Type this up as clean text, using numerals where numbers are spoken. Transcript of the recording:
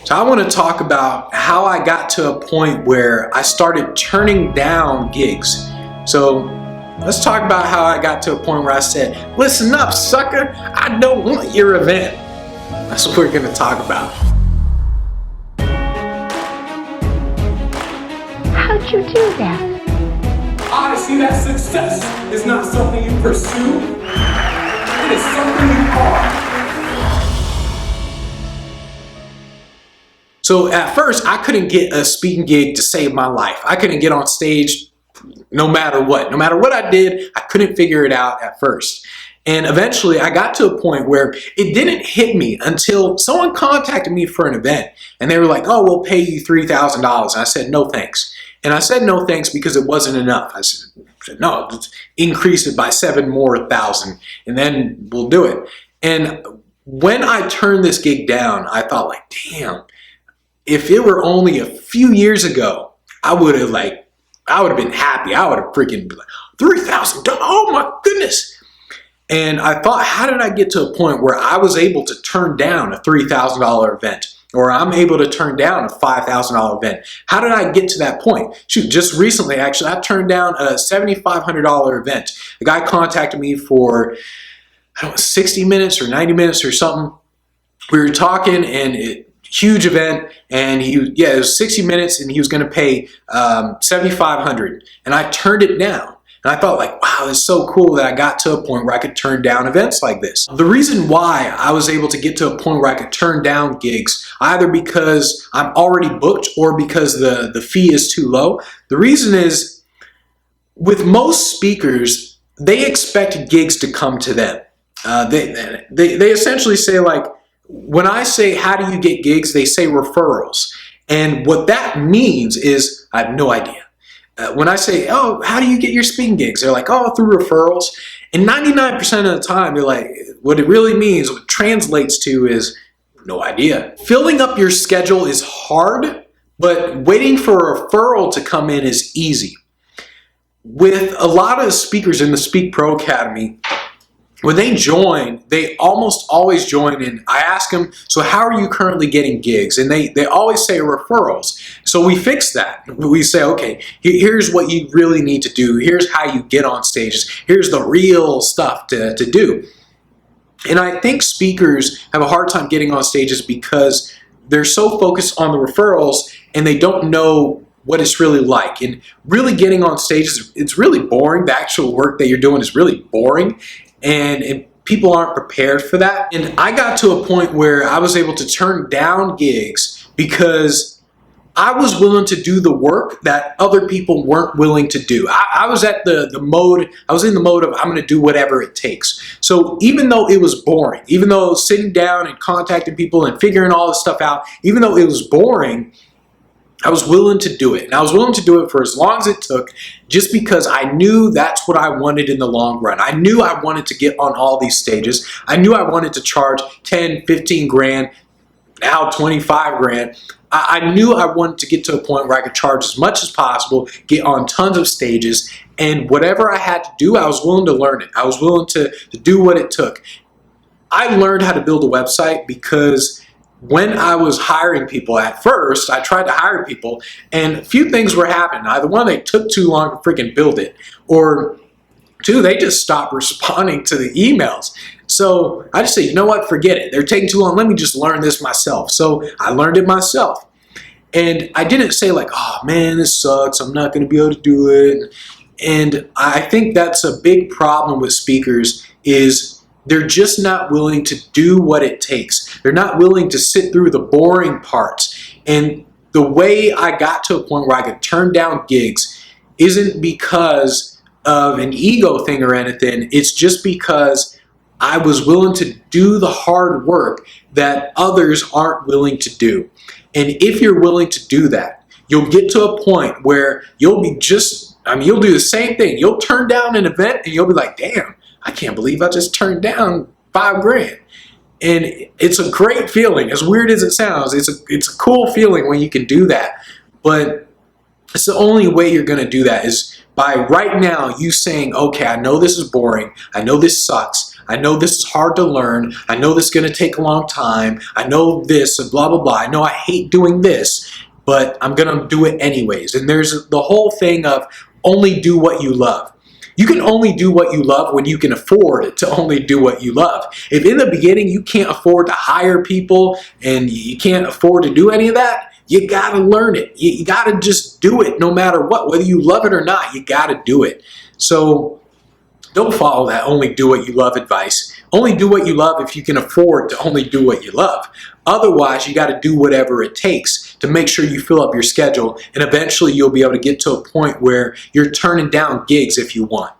So I want to talk about how I got to a point where I started turning down gigs. So let's talk about how I got to a point where I said, listen up, sucker, I don't want your event. That's what we're going to talk about. How'd you do that? I see that success is not something you pursue, it is something you are. So at first, I couldn't get a speaking gig to save my life. I couldn't get on stage no matter what. No matter what I did, I couldn't figure it out at first. And eventually, I got to a point where it didn't hit me until someone contacted me for an event. And they were like, oh, we'll pay you $3,000. And I said, no, thanks. And I said no thanks because it wasn't enough. I said, no, let's increase it by 7,000 more, and then we'll do it. And when I turned this gig down, I thought like, damn, if it were only a few years ago, I would have been happy. I would have freaking been like, $3,000, oh my goodness. And I thought, how did I get to a point where I was able to turn down a $3,000 event? Or I'm able to turn down a $5,000 event. How did I get to that point? Shoot, just recently, actually, I turned down a $7,500 event. The guy contacted me for, I don't know, 60 minutes or 90 minutes or something. We were talking, and huge event, and it was 60 minutes, and he was going to pay $7,500, and I turned it down. And I thought like, wow, it's so cool that I got to a point where I could turn down events like this. The reason why I was able to get to a point where I could turn down gigs, either because I'm already booked or because the fee is too low, the reason is with most speakers, they expect gigs to come to them. They essentially say like, when I say, how do you get gigs? They say referrals. And what that means is, I have no idea. When I say, oh, how do you get your speaking gigs? They're like, oh, through referrals. And 99% of the time, they're like, what it really means, what it translates to is no idea. Filling up your schedule is hard, but waiting for a referral to come in is easy. With a lot of speakers in the Speak Pro Academy, when they join, they almost always join in. I ask them, so how are you currently getting gigs? And they always say referrals. So we fix that. We say, okay, here's what you really need to do. Here's how you get on stages. Here's the real stuff to do. And I think speakers have a hard time getting on stages because they're so focused on the referrals and they don't know what it's really like. And really getting on stages, it's really boring. The actual work that you're doing is really boring. And people aren't prepared for that. And I got to a point where I was able to turn down gigs because I was willing to do the work that other people weren't willing to do. I was at the mode, I was in the mode of I'm going to do whatever it takes. So even though it was boring, even though sitting down and contacting people and figuring all this stuff out, even though it was boring, I was willing to do it. And I was willing to do it for as long as it took, just because I knew that's what I wanted in the long run. I knew I wanted to get on all these stages. I knew I wanted to charge 10, 15 grand, now 25 grand. I knew I wanted to get to a point where I could charge as much as possible, get on tons of stages, and whatever I had to do, I was willing to learn it. I was willing to do what it took. I learned how to build a website because when I was hiring people at first, I tried to hire people and a few things were happening. Either one, they took too long to freaking build it, or two, they just stopped responding to the emails. So I just said, you know what, forget it. They're taking too long. Let me just learn this myself. So I learned it myself. And I didn't say like, oh man, this sucks. I'm not going to be able to do it. And I think that's a big problem with speakers is they're just not willing to do what it takes. They're not willing to sit through the boring parts. And the way I got to a point where I could turn down gigs isn't because of an ego thing or anything. It's just because I was willing to do the hard work that others aren't willing to do. And if you're willing to do that, you'll get to a point where you'll be you'll do the same thing. You'll turn down an event and you'll be like, damn, I can't believe I just turned down $5 grand. And it's a great feeling. As weird as it sounds, it's a cool feeling when you can do that. But it's the only way you're going to do that is by right now you saying, okay, I know this is boring. I know this sucks. I know this is hard to learn. I know this is going to take a long time. I know this and blah, blah, blah. I know I hate doing this, but I'm going to do it anyways. And there's the whole thing of only do what you love. You can only do what you love when you can afford to only do what you love. If in the beginning you can't afford to hire people and you can't afford to do any of that, you gotta learn it. You gotta just do it no matter what. Whether you love it or not, you gotta do it. So don't follow that only do what you love advice. Only do what you love if you can afford to only do what you love. Otherwise, you got to do whatever it takes to make sure you fill up your schedule, and eventually you'll be able to get to a point where you're turning down gigs if you want.